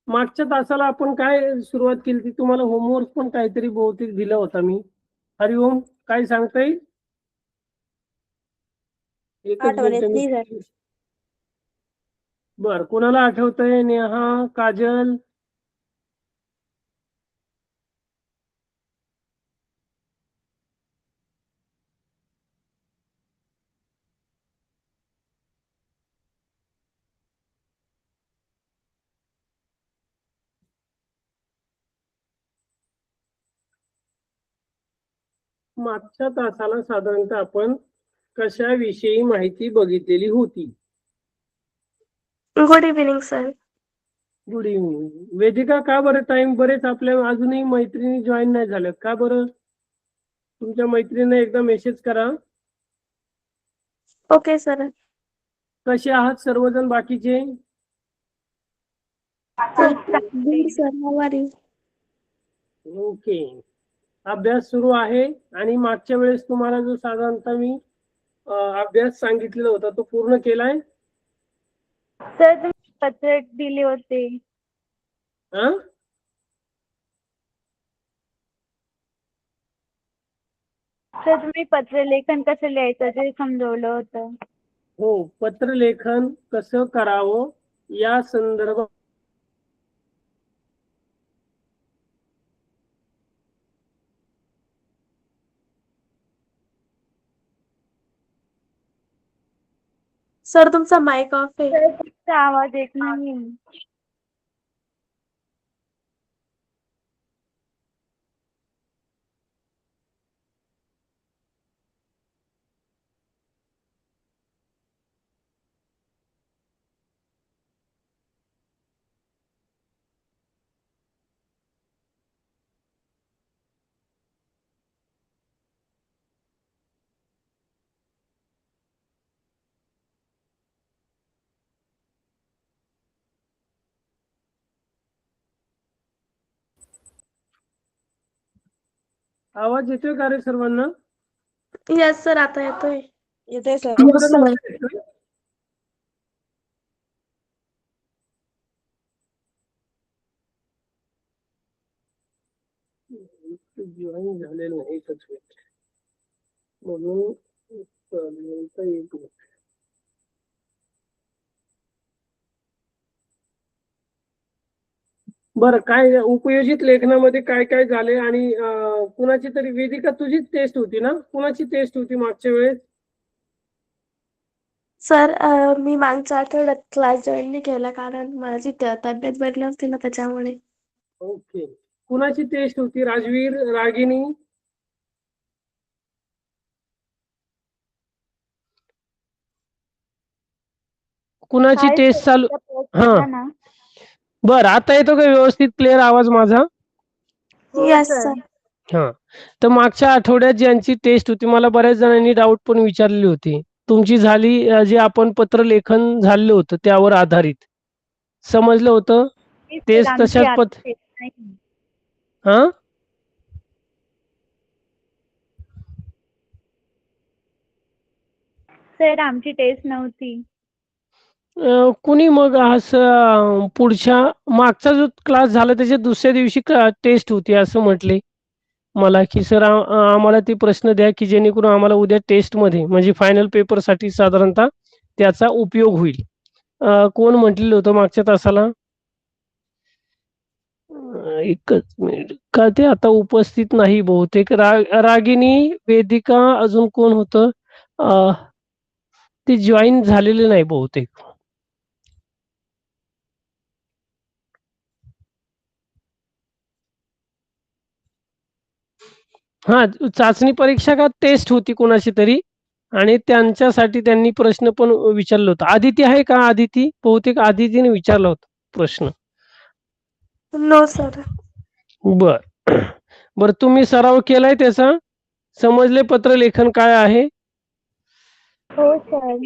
मागच्या तासाला आपण काय सुरुवात केली ती तुम्हाला होमवर्क पण काहीतरी बहुतेक दिला होता मी. हरिओम, काय सांगता येईल? एकच आठवण येत मिनिट नाही सर. मी. बर, कोणाला आठवतंय? नेहा, काजल? मागच्या तासाला साधारणतः आपण कशाविषयी माहिती बघितलेली होती? Good evening sir. Good evening. Vedika, का बरं टाइम? बरेच आपल्या अजूनही मैत्रिणी जॉईन नाही झाल्यात, का बरं? तुमच्या मैत्रिणींना एकदा मेसेज करा. Okay sir. कसे आहात सर्वजण बाकीचे? Good sir, how are you? Okay. अभ्यास सुरू आहे आणि मागच्या वेळेस तुम्हाला जो साधारणतः मी अभ्यास सांगितलेला होता तो पूर्ण केलाय? सर तुम्ही पत्र दिले होते. हा? सर तुम्ही पत्र लेखन कसं लिहायचं ते समजवलं होतं. हो, पत्रलेखन कसं करावं या संदर्भात सर तुमचा माईक ऑफ आहे. सर तुमचा आवाज येत नाही. आवाज येतोय का रे सर्वांना? यस सर, आता येतोय. येतोय सर. आवाज नव्हता येतोय? जॉईन झालेलं नाही एकच मिनिट म्हणून एक मिनिट. बरं, काय उपयोजित लेखनामध्ये काय काय झाले? आणि कुणाची तरी, वेदिका तुझीच टेस्ट होती ना? कुणाची टेस्ट होती मागच्या वेळेस? सर मी मागच्या आठवड्यात क्लास जॉईन नाही केला कारण माझी तब्येत बरी नव्हती ना त्याच्यामुळे. ओके. कुणाची टेस्ट होती? राजवीर, रागिनी? कुणाची टेस्ट चालू? हा, बर, आता येतो का व्यवस्थित क्लिअर आवाज माझा? Yes sir. हा, तर मागच्या आठवड्यात ज्यांची टेस्ट होती मला बऱ्याच जणांनी डाऊट पण विचारलेली होती. तुमची झाली, जे आपण पत्रलेखन झालेलं होतं त्यावर आधारित समजलं होतं तेच तशाच हा. सर आमची टेस्ट नव्हती. कुणी मग असं पुढच्या मागचा जो क्लास झाला त्याच्या दुसऱ्या दिवशी टेस्ट होती असं म्हटले मला, की सर आम्हाला ते प्रश्न द्या की जेणेकरून आम्हाला उद्या टेस्टमध्ये म्हणजे फायनल पेपरसाठी साधारणतः त्याचा उपयोग होईल. कोण म्हटलेलं होतं मागच्या तासाला? एकच मिनिट, का ते आता उपस्थित नाही बहुतेक. रागिनी, वेदिका, अजून कोण होतं? ते जॉईन झालेले नाही बहुतेक. हा, चाचणी परीक्षा का टेस्ट होती कोणाची तरी आणि त्यांच्यासाठी त्यांनी प्रश्न पण विचारला होता. आदिती आहे का? आदिती, बहुतेक आदितीने विचारला होता प्रश्न. No sir. बर बर, तुम्ही सराव केलाय त्याचा? समजले पत्रलेखन काय आहे? हो सर.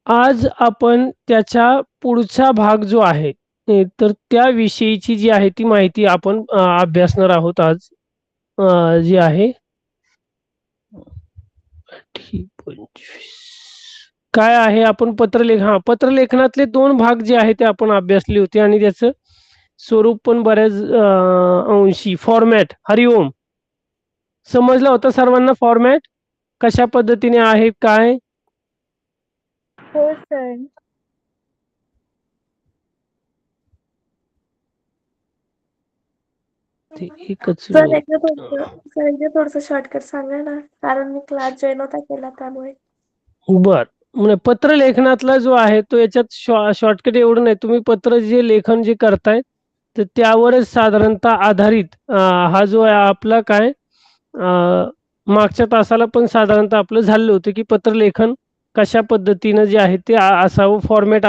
आज आपण त्याच्या पुढचा भाग जो आहे तर त्याविषयीची जी आहे ती माहिती आपण अभ्यासणार आहोत आज. जी आहे ठीक 25 काय आहे आपण पत्रलेखनातले दोन भाग जे आहे ते आपण अभ्यासले होते आणि त्याचं स्वरूप पण बऱ्याच अंशी फॉर्मॅट हरिओम समजला होता सर्वांना फॉर्मॅट कशा पद्धतीने आहे काय. हो सर. ते एकच सर एकदा मिनिट. थोडस सर एकदा थोडस शॉर्टकट सांगा ना, कारण मी क्लास जॉईन होता केला त्यामुळे. बर म्हणजे पत्र लेखनातला जो आहे तो याच्यात शॉर्टकट एवढं नाही. तुम्ही पत्र जे लेखन जे करताय तर त्यावरच साधारणतः आधारित हा जो आहे आपला काय मागच्या तासाला पण साधारणतः आपलं झालेलं होतं की पत्रलेखन कशा पद्धतीनं जे आहे ते असावं फॉर्मॅट.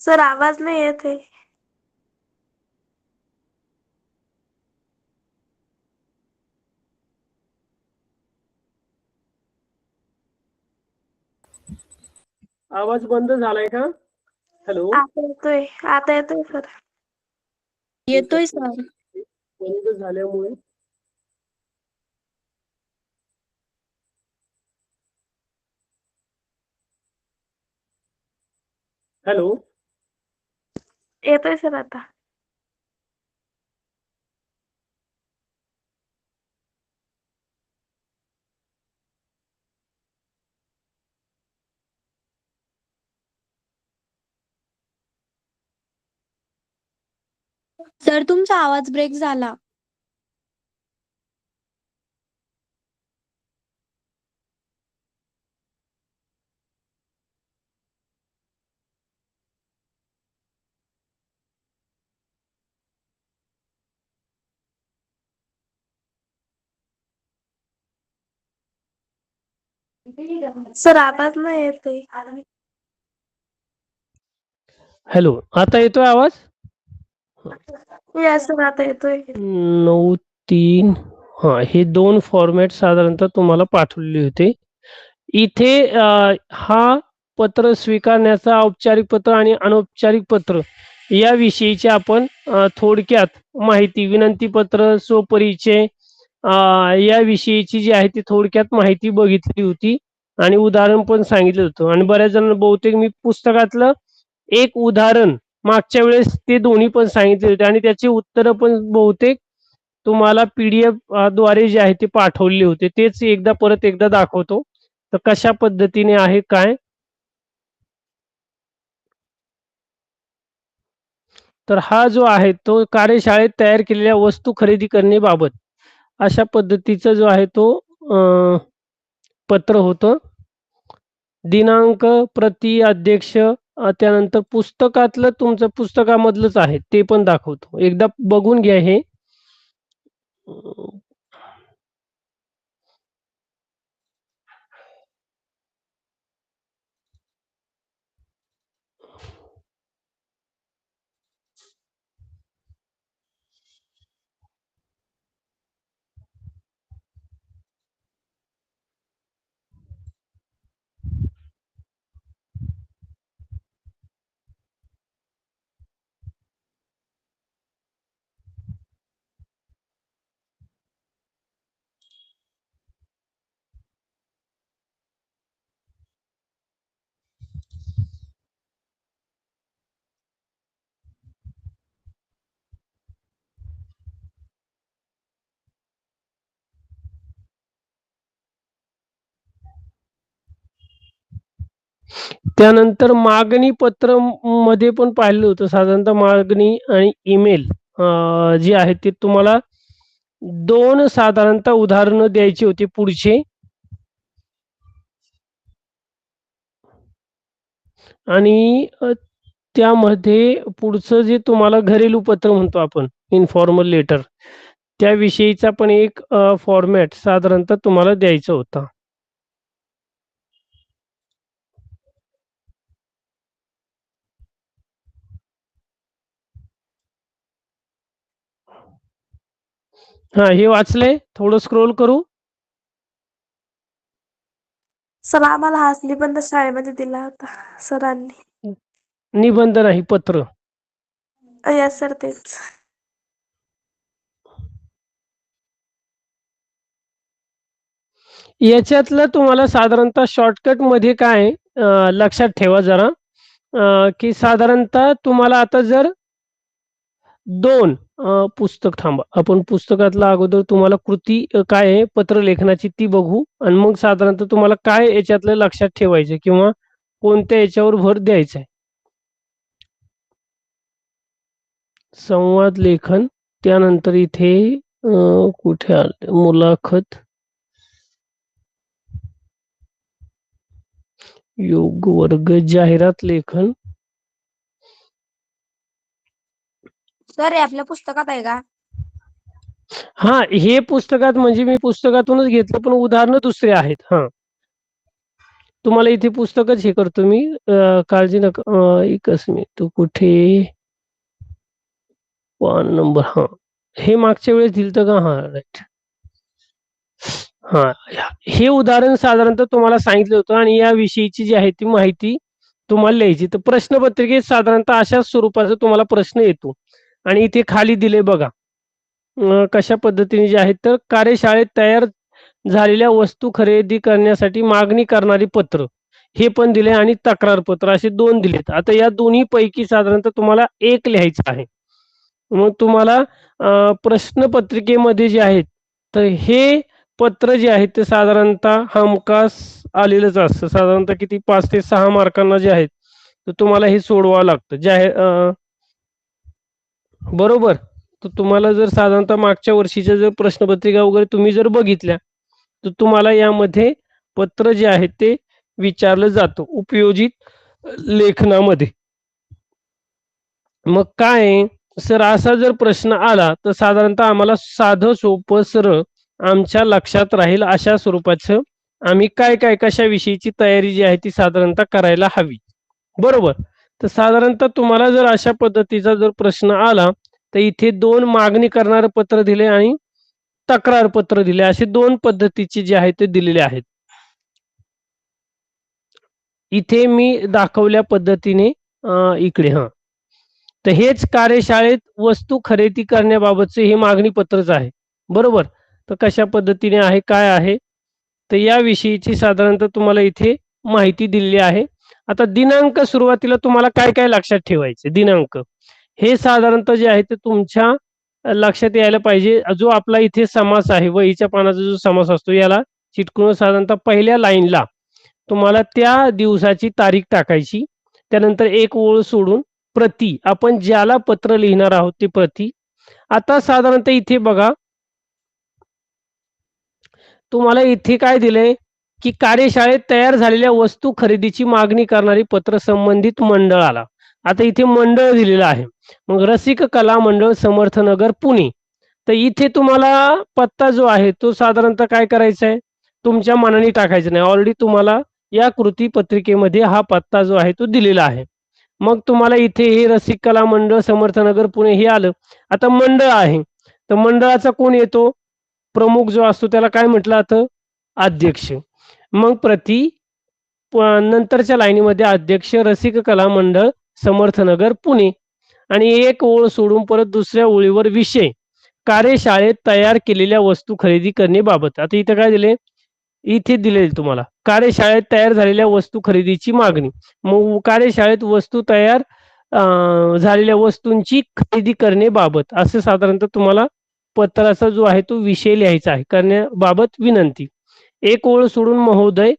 सर आवाज नाही येत आहे. आवाज बंद झालाय का? हॅलो. आता येतोय. आता येतोय सर. येतोय सर. बंद झाल्यामुळे हॅलो. येतोय सर आता. सर तुमचा आवाज ब्रेक झाला. सर आवाज नाही येतोय. हॅलो आता येतोय आवाज? या सर आता येतोय. 9-3 हा हे दोन फॉर्मॅट साधारणतः तुम्हाला पाठवलेले होते. इथे हा पत्र स्वीकारण्याचा औपचारिक पत्र आणि अनौपचारिक पत्र याविषयीची आपण थोडक्यात माहिती विनंती पत्र स्वपरिचय याविषयीची जी आहे ती थोडक्यात माहिती बघितली होती आणि उदाहरण पण सांगितलं होतं आणि बऱ्याच जणांना बहुतेक मी पुस्तकातलं एक उदाहरण मागच्या वेळेस ते दोन्ही पण सांगितले होते आणि त्याची उत्तरं पण बहुतेक तुम्हाला PDF द्वारे जे आहे ते पाठवले होते. तेच परत एकदा दाखवतो. तर कशा पद्धतीने आहे काय. तर हा जो आहे तो कार्यशाळेत तयार केलेल्या वस्तू खरेदी करण्याबाबत अशा पद्धतीचा जो आहे तो पत्र होतं. दिनांक प्रति अध्यक्ष त्यानंतर पुस्तकातलं तुमचं पुस्तकामधलंच आहे ते पण दाखवतो. एकदा बघून घ्या हे. त्यानंतर मागणी पत्र मध्ये पण पाहिलं होतं साधारणतः मागणी आणि ईमेल जे आहे ते तुम्हाला दोन साधारणतः उदाहरणं द्यायची होती पुढचे आणि त्यामध्ये पुढचं जे तुम्हाला घरेलू पत्र म्हणतो आपण इन्फॉर्मल लेटर त्याविषयीचा पण एक फॉर्मॅट साधारणतः तुम्हाला द्यायचा होता. हा, हे वाचलंय? थोडं स्क्रोल करू. सर आम्हाला हाच निबंध शाळेमध्ये दिला होता सरांनी. निबंध नाही, पत्र. यस सर, तेच. याच्यातलं तुम्हाला साधारणतः शॉर्टकट मध्ये काय लक्षात ठेवा जरा, की साधारणतः तुम्हाला आता जर दोन पुस्तक, थांबा आपण पुस्तकातला अगोदर तुम्हाला कृती काय आहे पत्र लेखनाची ती बघू, आणि मग साधारणतः तुम्हाला काय याच्यातलं लक्षात ठेवायचं किंवा कोणत्या याच्यावर भर द्यायचा आहे. संवाद लेखन, त्यानंतर इथे कुठे आलं, मुलाखत, योग वर्ग, जाहिरात लेखन. सर हे आपल्या पुस्तकात आहे का? हा, हे पुस्तकात म्हणजे मी पुस्तकातूनच घेतलं, पण उदाहरणं दुसरे आहेत. हा, तुम्हाला इथे पुस्तकच हे करतो मी, काळजी नका. एकच मी तो कुठे पान नंबर, हा हे मागच्या वेळेस दिलतं का? हा, राईट. हा, हे उदाहरण साधारणतः तुम्हाला सांगितलं होतं, आणि या विषयीची जी आहे ती माहिती तुम्हाला लिहायची. तर प्रश्नपत्रिकेत साधारणतः अशा स्वरूपाचा तुम्हाला प्रश्न येतो, आणि इथे खाली दिले बघा कशा पद्धतीने जे आहेत. तर कार्यशाळेत तयार झालेल्या वस्तू खरेदी करण्यासाठी मागणी करणारी पत्र हे पण दिले, आणि तक्रार पत्र असे दोन दिलेत. आता या दोन्ही पैकी साधारणतः तुम्हाला एक लिहायचं आहे. मग तुम्हाला प्रश्नपत्रिकेमध्ये जे आहेत, तर हे पत्र जे आहे ते साधारणतः हमखास आलेलंच असतं. साधारणतः किती 5 ते 6 मार्कांना जे आहेत, तर तुम्हाला हे सोडवावं लागतं. बरोबर. तर तुम्हाला जर साधारणतः मागच्या वर्षीच्या जर प्रश्नपत्रिका वगैरे तुम्ही जर बघितल्या, तर तुम्हाला यामध्ये पत्र जे आहे ते विचारलं जातं उपयोजित लेखनामध्ये. मग काय सर, असा जर प्रश्न आला तर साधारणतः आम्हाला साधं सोपं सरळ आमच्या लक्षात राहील अशा स्वरूपाचं आम्ही काय काय कशाविषयीची तयारी जी आहे ती साधारणतः करायला हवी. बरोबर. तर साधारणतः तुम्हाला जर अशा पद्धतीचा जर प्रश्न आला, तर इथे दोन मागणी करणारं पत्र दिले आणि तक्रार पत्र दिले, असे दोन पद्धतीचे जे आहे ते दिलेले आहेत. इथे मी दाखवल्या पद्धतीने इकडे, हा, तर हेच कार्यशाळेत वस्तू खरेदी करण्याबाबतचे हे मागणी पत्रच आहे. बरोबर. तर कशा पद्धतीने आहे, काय आहे, तर याविषयीची साधारणतः तुम्हाला इथे माहिती दिलेली आहे. आता दिनांक, सुरुवातीला तुम्हाला काय काय लक्षात ठेवायचे दिनांक, हे साधारणतः जे आहे ते तुमच्या लक्षात यायला पाहिजे. जो आपला इथे समास आहे, वहीच्या पानाचा जो समास असतो, याला चिटकून साधारणतः पहिल्या लाईनला तुम्हाला त्या दिवसाची तारीख टाकायची. त्यानंतर एक ओळ सोडून प्रती, आपण ज्याला पत्र लिहिणार आहोत ते प्रती. आता साधारणतः इथे बघा, तुम्हाला इथे काय दिलंय, की कार्यशाळेत तयार झालेल्या वस्तू खरेदीची मागणी करणारी पत्र संबंधित मंडळाला. आता इथे मंडळ दिलेलं आहे. मग रसिक कला मंडळ, समर्थनगर, पुणे. तर इथे तुम्हाला पत्ता जो आहे तो साधारणतः काय करायचा आहे, तुमच्या मनाने टाकायचा नाही. ऑलरेडी तुम्हाला या कृती पत्रिकेमध्ये हा पत्ता जो आहे तो दिलेला आहे. मग तुम्हाला इथे हे रसिक कला मंडळ, समर्थनगर, पुणे हे आलं. आता मंडळ आहे, तर मंडळाचा कोण येतो, प्रमुख जो असतो त्याला काय म्हटलं जातं, अध्यक्ष. मग प्रति नंतरच्या लाईनीमध्ये अध्यक्ष, रसिक कला मंडळ, समर्थनगर, पुणे, आणि एक ओळ सोडून परत दुसऱ्या ओळीवर विषय, कार्यशाळेत तयार केलेल्या वस्तू खरेदी करण्याबाबत. आता इथं काय दिले, इथे दिलेली तुम्हाला कार्यशाळेत तयार झालेल्या वस्तू खरेदीची मागणी. मग कार्यशाळेत वस्तू तयार झालेल्या वस्तूंची खरेदी करण्याबाबत असं साधारणतः तुम्हाला पत्राचा जो आहे तो विषय लिहायचा आहे, करण्याबाबत विनंती. एक ओळ सोडून महोदय,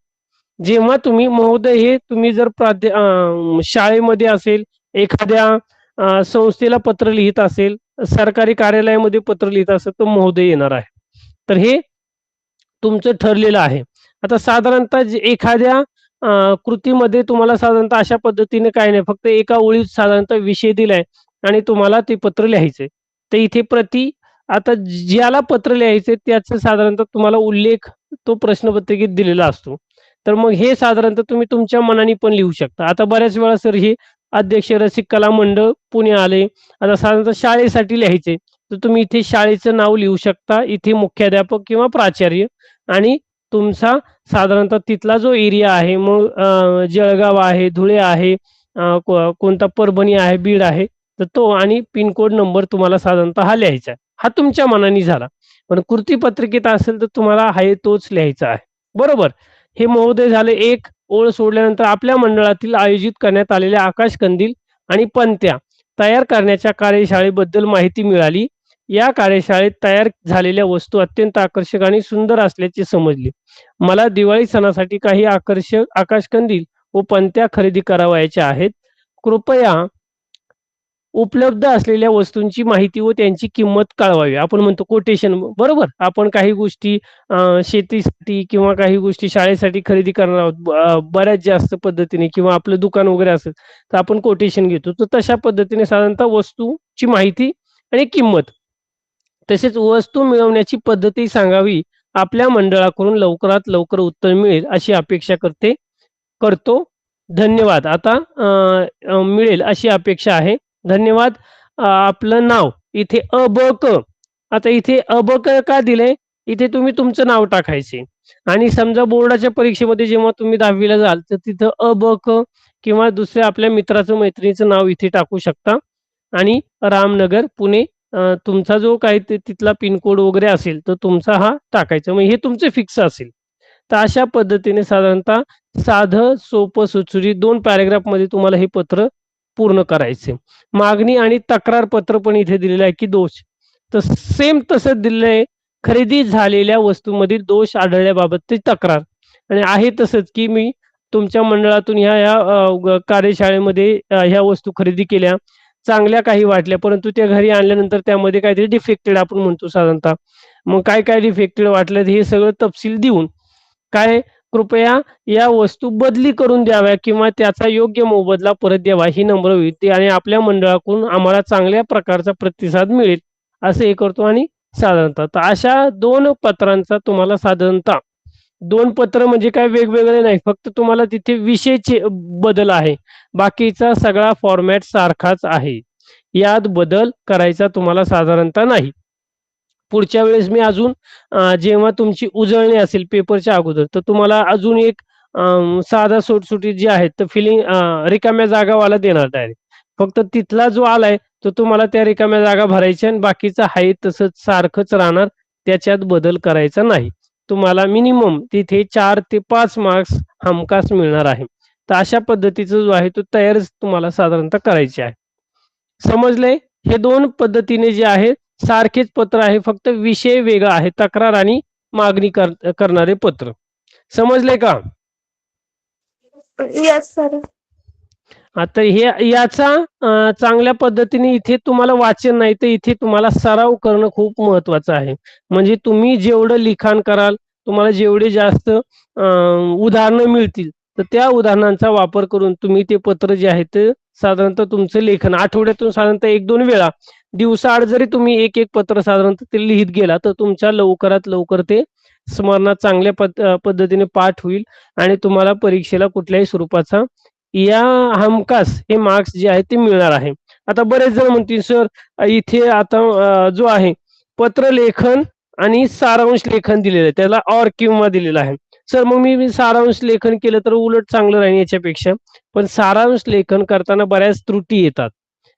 जेव्हा तुम्ही महोदय हे तुम्ही जर शाळेमध्ये असेल, एखाद्या संस्थेला पत्र लिहित असेल, सरकारी कार्यालयामध्ये पत्र लिहित असेल, तर महोदय येणार आहे. तर हे तुमचं ठरलेलं आहे. आता साधारणतः एखाद्या कृतीमध्ये तुम्हाला साधारणतः अशा पद्धतीने काय नाही, फक्त एका ओळीत साधारणतः विषय दिलाय आणि तुम्हाला ते पत्र लिहायचंय. तर इथे प्रति, आता ज्याला पत्र लिहायचे त्याचा साधारणतः तुम्हाला उल्लेख तो प्रश्नपत्रिकेत दिलेला असतो. तर मग हे साधारणतः तुम्ही तुमच्या मनाने पण लिहू शकता. आता बऱ्याच वेळा सर हे अध्यक्ष रसिक कला मंडळ पुणे आले, आता साधारणतः शाळेसाठी लिहायचे, तर तर तुम्ही इथे शाळेचं नाव लिहू शकता, इथे मुख्याध्यापक किंवा प्राचार्य आणि तुमचा साधारणतः तिथला जो एरिया आहे, मग जळगाव आहे, धुळे आहे, कोणता परभणी आहे, बीड आहे, तर तो आणि पिन कोड नंबर तुम्हाला साधारणतः हा लिहायचा आहे. हा तुमच्या मनाने झाला. पण कृती पत्रिकेत असेल तर तुम्हाला आहे तोच लिहायचा आहे. बरोबर. हे महोदय झाले. एक ओळ सोडल्यानंतर आपल्या मंडळातील आयोजित करण्यात आलेल्या आकाशकंदील आणि पणत्या तयार करण्याच्या कार्यशाळेबद्दल माहिती मिळाली. या कार्यशाळेत तयार झालेल्या वस्तू अत्यंत आकर्षक आणि सुंदर असल्याचे समजले. मला दिवाळी सणासाठी काही आकर्षक आकाशकंदील व पणत्या खरेदी करावयाच्या आहेत. कृपया उपलब्ध असलेल्या वस्तूंची माहिती व त्यांची किंमत कळवावी. आपण म्हणतो कोटेशन, बरोबर. आपण काही गोष्टी शेतीसाठी किंवा काही गोष्टी शाळेसाठी खरेदी करणार आहोत बऱ्याच जास्त पद्धतीने किंवा आपलं दुकान वगैरे असेल तर आपण कोटेशन घेतो. तर तशा पद्धतीने साधारणतः वस्तूची माहिती आणि किंमत तसेच वस्तू मिळवण्याची पद्धतही सांगावी. आपल्या मंडळाकडून लवकरात लवकर उत्तर मिळेल अशी अपेक्षा करतो. धन्यवाद. आता मिळेल अशी अपेक्षा आहे. धन्यवाद. आपलं नाव इथे अ, ब, क. आता इथे अ, ब, क का दिलंय? इथे तुम्ही तुमचं नाव टाकायचे आणि समजा बोर्डाच्या परीक्षेमध्ये जेव्हा तुम्ही 10वी ला जाल तर तिथं अ, ब, क किंवा दुसऱ्या आपल्या मित्राचं मैत्रिणीचं नाव इथे टाकू शकता आणि रामनगर, पुणे तुमचा जो काही तिथला पिन कोड वगैरे असेल तर तुमचा हा टाकायचा. मग हे तुमचं फिक्स असेल. तर अशा पद्धतीने साधारणतः साधं, सोपं, सुटसुटीत 2 पॅराग्राफमध्ये तुम्हाला हे पत्र पूर्ण करायचे. मागणी आणि तक्रार पत्र पण इथे दिलेलं आहे, की दोष. तर सेम तसंच दिलेलं आहे. खरेदी झालेल्या वस्तूंमधील दोष आढळल्याबाबतची तक्रार आणि आहे तसंच, की मी तुमच्या मंडळातून ह्या-ह्या कार्यशाळेमध्ये ह्या वस्तू खरेदी केल्या. चांगल्या काही वाटल्या, परंतु त्या घरी आणल्यानंतर त्यामध्ये काहीतरी डिफेक्टेड आपण म्हणतो साधारणतः. मग काय-काय डिफेक्टेड वाटलं हे सगळं तपशील देऊन काय कृपया या वस्तू बदली करून द्याव्या किंवा त्याचा योग्य मोबदला परत द्यावा ही नम्र विनंती आणि आपल्या मंडळाकडून आम्हाला चांगल्या प्रकारचा प्रतिसाद मिळेल असं हे करतो आणि साधारणतः तर अशा 2 पत्रांचा तुम्हाला साधारणतः 2 पत्र म्हणजे काय वेगवेगळे नाही. फक्त तुम्हाला तिथे विषयचे बदल आहे. बाकीचा सगळा फॉर्मॅट सारखाच आहे. यात बदल करायचा तुम्हाला साधारणतः नाही. पुढच्या वेळेस मी अजून जेव्हा तुमची उजळणी असेल पेपरच्या अगोदर, तर तुम्हाला अजून एक साधा सुटसुटीत जे आहेत, तर फिलिंग रिकाम्या जागावाला देणार डायरेक्ट. फक्त तिथला जो आलाय, तो तुम्हाला त्या रिकाम्या जागा भरायच्या आणि बाकीचं आहे तसंच सारखंच राहणार. त्याच्यात बदल करायचा नाही. तुम्हाला मिनिमम तिथे 4 ते 5 मार्क्स हमखास मिळणार आहे. तर अशा पद्धतीचा जो आहे, तो तयारच तुम्हाला साधारणतः करायचे आहे. समजलंय? हे 2 पद्धतीने जे आहे सारखेच पत्र आहे, फक्त विषय वेगळा आहे. तक्रार आणि मागणी करणारे पत्र. समजलंय का? Yes sir. आता हे याचा चांगल्या पद्धतीने इथे तुम्हाला वाचन नाही, तर इथे तुम्हाला सराव करणं खूप महत्त्वाचं आहे. म्हणजे तुम्ही जेवढं लिखाण कराल, तुम्हाला जेवढे जास्त उदाहरणं मिळतील, तर त्या उदाहरणांचा वापर करून तुम्ही ते पत्र जे आहे ते साधारणतः तुमचं लेखन आठवड्यातून साधारणतः 1-2 वेळा दिवसाआड जरी तुम्ही एक पत्र साधारणतः ते लिहीत गेला, तर तुमच्या लवकरात लवकर ते स्मरणात चांगल्या पद्धतीने पाठ होईल आणि तुम्हाला परीक्षेला कुठल्याही स्वरूपाचा या हमखास हे मार्क्स जे आहेत ते मिळणार आहे. आता बरेच जण म्हणतील सर इथे आता जो आहे पत्र लेखन आणि सारांश लेखन दिलेलं आहे. त्याला ऑर किंवा दिलेला आहे. सर मग मी सारांश लेखन केलं तर उलट चांगलं राहील याच्यापेक्षा. पण सारांश लेखन करताना बऱ्याच त्रुटी येतात.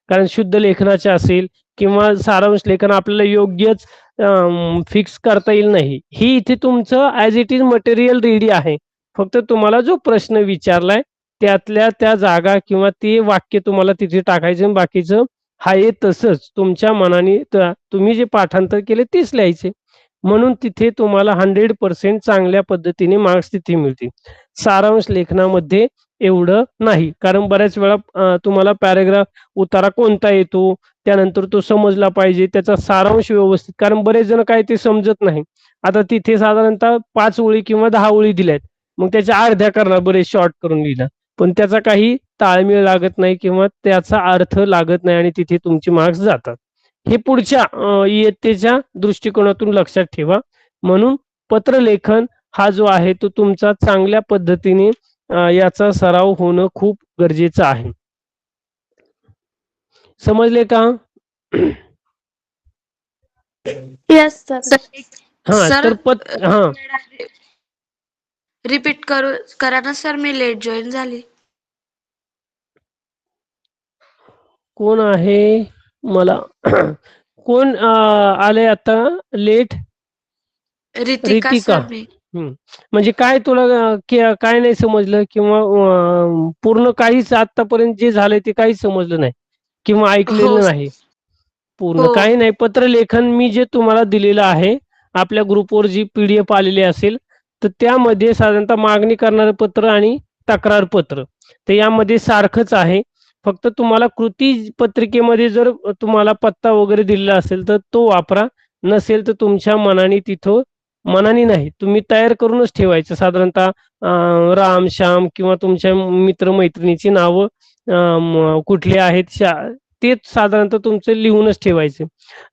कारण शुद्ध लेखनाचे असेल किंवा सारांश लेखन आपल्याला योग्यच फिक्स करता येईल नाही. ही इथे तुमचं as it is material ready आहे. फक्त तुम्हाला जो प्रश्न विचारलाय त्यातल्या त्या जागा किंवा ते वाक्य तुम्हाला तिथे टाकायचं आणि बाकीचं आहे तसंच तुमच्या मनाने तुम्ही जे पाठांतर केले तेच लिहायचे. म्हणून तिथे तुम्हाला 100% चांगल्या पद्धतीने मार्क्स तिथे मिळतील. सारांश लेखनामध्ये एवढं नाही. कारण बऱ्याच वेळा तुम्हाला पॅराग्राफ उतारा कोणता येतो, त्यानंतर तो समजला पाहिजे, त्याचा सारांश व्यवस्थित कारण बरेच जण काय ते समजत नाही. आता तिथे साधारणतः 5 ओळी किंवा 10 ओळी दिल्यात. मग त्याच्या अर्ध्या करणार बरेच शॉर्ट करून लिहिलं. पण त्याचा काही ताळमेळ लागत नाही किंवा त्याचा अर्थ लागत नाही आणि तिथे तुमचे मार्क्स जातात. हे पुढच्या इयत्तेच्या दृष्टिकोनातून लक्षात ठेवा. म्हणून पत्रलेखन हा जो आहे तो तुमचा चांगल्या पद्धतीने याचा सराव होणं खूप गरजेचं आहे. समजले का? Yes sir. हा सर तर हा रिपीट करा ना सर, मी लेट जॉईन झाली. कोण आहे मला कोण आले आता लेट? रितिका रितिका. सर मी. म्हणजे काय तुला काय नाही समजलं किंवा पूर्ण काहीच आतापर्यंत जे झालंय ते काहीच समजलं नाही किंवा हो ऐकलेलं नाही पूर्ण हो काही नाही. पत्रलेखन मी जे तुम्हाला दिलेलं आहे आपल्या ग्रुपवर जी PDF आलेली असेल तर त्यामध्ये साधारणतः मागणी करणारं पत्र आणि तक्रार पत्र तर यामध्ये सारखंच आहे. फक्त तुम्हाला कृती पत्रिकेमध्ये जर तुम्हाला पत्ता वगैरे दिलेला असेल तर तो वापरा, नसेल तर तुमच्या मनाने तिथं मनाने नाही तुम्ही तयार करूनच ठेवायचं. साधारणतः राम श्याम किंवा तुमच्या मित्रमैत्रिणीची नावं कुठली आहेत तेच साधारणतः तुमचं लिहूनच ठेवायचे.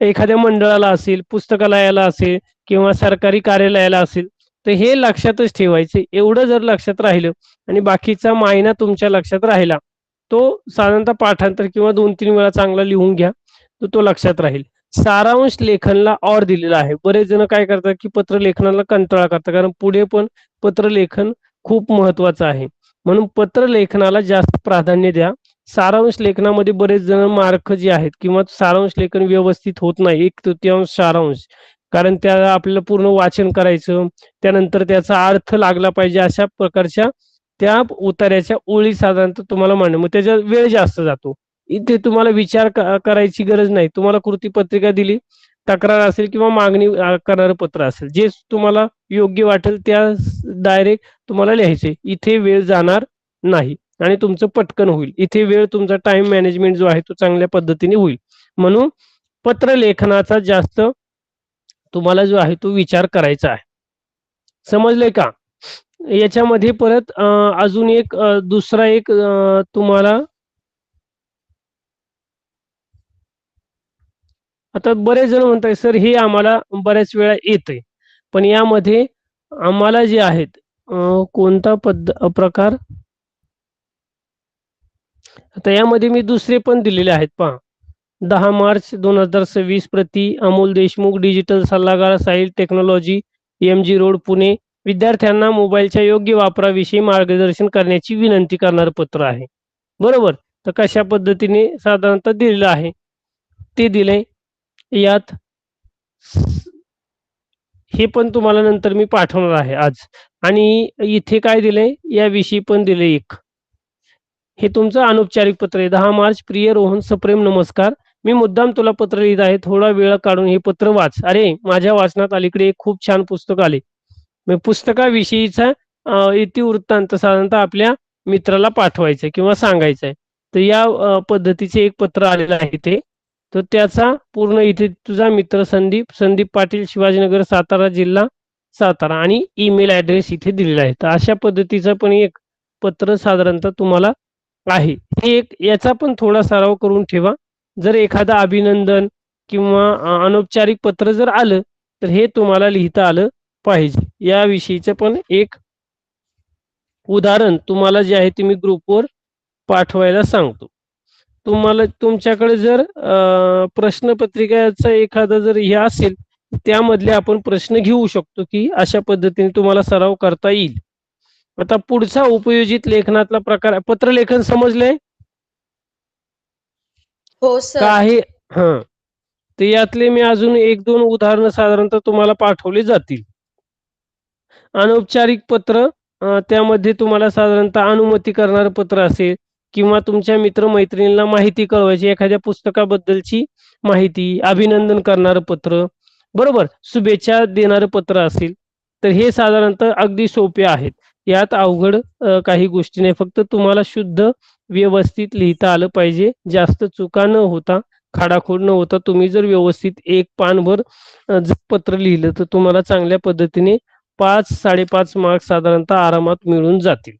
एखाद्या मंडळाला असेल, पुस्तकालयाला असेल किंवा सरकारी कार्यालयाला असेल तर हे लक्षातच ठेवायचे. एवढं जर लक्षात राहिलं आणि बाकीचा मायना तुमच्या लक्षात राहिला तो साधारणतः पाठांतर किंवा 2-3 वेळा चांगला लिहून घ्या तर तो लक्षात राहील. सारांश लेखनला ऑर दिलेला आहे. बरेच जण काय करतात की पत्र लेखनाला कंटाळा करतात कारण पुढे पण पत्र लेखन खूप महत्वाचं आहे. म्हणून पत्र लेखनाला जास्त प्राधान्य द्या. सारांश लेखनामध्ये बरेच जण मार्क जे आहेत किंवा सारांश लेखन व्यवस्थित होत नाही 1/3 सारांश कारण त्याला आपल्याला पूर्ण वाचन करायचं त्यानंतर त्याचा अर्थ लागला पाहिजे अशा प्रकारच्या त्या उतार्याच्या ओळी साधारणतः तुम्हाला मांडणं मग त्याचा वेळ जास्त जातो. इथे तुम्हाला विचार करायची गरज नाही. तुम्हाला कृतीपत्रिका दिली, तक्रार असेल किंवा मागणी करणारं पत्र असेल जे तुम्हाला योग्य वाटेल त्या डायरेक्ट तुम्हाला लिहायचे. इथे वेळ जाणार नाही आणि तुमचं पटकन होईल. इथे वेळ तुमचा टाइम मॅनेजमेंट जो आहे तो चांगल्या पद्धतीने होईल. म्हणून पत्र लेखनाचा जास्त तुम्हाला जो आहे तो विचार करायचा आहे. समजलंय का? याच्यामध्ये परत अजून एक दुसरा एक तुम्हाला आता बरेच जण म्हणतात सर हे आम्हाला बऱ्याच वेळा येतंय पण यामध्ये आम्हाला जे आहेत कोणता प्रकार आता यामध्ये मी दुसरे पण दिलेले आहेत पहा. 10 मार्च 2026 प्रति अमोल देशमुख डिजिटल सल्लागार Sahil technology MG road Pune विद्यार्थ्यांना मोबाईलच्या योग्य वापराविषयी मार्गदर्शन करण्याची विनंती करणारं पत्र आहे. बरोबर. तर कशा पद्धतीने साधारणतः दिलेलं आहे ते दिले यात हे पण तुम्हाला नंतर मी पाठवणार आहे आज आणि इथे काय दिलंय याविषयी पण दिले एक हे तुमचं अनौपचारिक पत्र आहे. 10 मार्च प्रिय रोहन सप्रेम नमस्कार. मी मुद्दाम तुला पत्र लिहित आहे. थोडा वेळ काढून हे पत्र वाच. अरे माझ्या वाचनात अलीकडे एक खूप छान पुस्तक आले. मग पुस्तकाविषयीचा इतिवृत्तांत साधारणतः आपल्या मित्राला पाठवायचं किंवा सांगायचं आहे. तर या पद्धतीचे एक पत्र आलेलं आहे ते. तर त्याचा पूर्ण इथे तुझा मित्र संदीप पाटील शिवाजीनगर सातारा जिल्हा सातारा आणि ईमेल ॲड्रेस इथे दिलेला आहे. तर अशा पद्धतीचं पण एक पत्र साधारणतः तुम्हाला आहे. हे एक याचा पण थोडा सराव करून ठेवा. जर एखादं अभिनंदन किंवा अनौपचारिक पत्र जर आलं तर हे तुम्हाला लिहिता आलं पाहिजे. याविषयीचं पण एक उदाहरण तुम्हाला जे आहे ते मी ग्रुपवर पाठवायला सांगतो. तुम्हाला तुमच्याकडे जर प्रश्नपत्रिकाचं एखादं जर हे असेल त्यामधले आपण प्रश्न घेऊ शकतो की अशा पद्धतीने तुम्हाला सराव करता येईल. आता पुढचा उपयोजित लेखनातला प्रकार पत्रलेखन समजलंय हो का सर. आहे? हां. तर यातले मी अजून 1-2 उदाहरणं साधारणतः तुम्हाला पाठवली जातील. अनौपचारिक पत्र त्यामध्ये तुम्हाला साधारणतः अनुमती करणारं पत्र असेल किंवा तुमच्या मित्र-मैत्रिणींना माहिती कळवायची एखाद्या पुस्तकाबद्दलची माहिती, अभिनंदन करणारं पत्र, बरोबर? शुभेच्छा देणारं पत्र असेल, तर हे साधारणतः अगदी सोपे आहेत. यात अवघड काही गोष्टी नाही. फक्त तुम्हाला शुद्ध व्यवस्थित लिहिता आलं पाहिजे. जास्त चुका न होता, खाडाखोड न होता तुम्ही जर व्यवस्थित एक पानभर जर पत्र लिहिलं तर तुम्हाला चांगल्या पद्धतीने 5-5.5 मार्क्स साधारणतः आरामात मिळून जातील.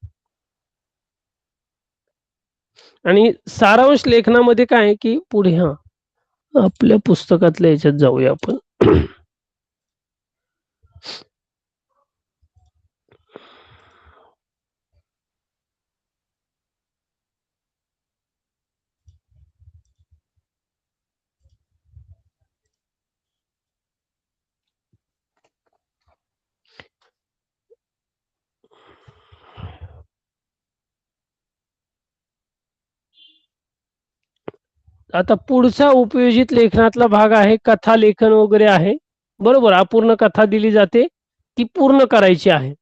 आणि सारांश लेखनामध्ये काय आहे की पुढे आपल्या पुस्तकातल्या याच्यात जाऊया आपण. आता पुढचा उपयोजित लेखनातला भाग आहे कथा लेखन वगैरे आहे. बरोबर, अपूर्ण कथा दिली जाते ती पूर्ण करायची आहे.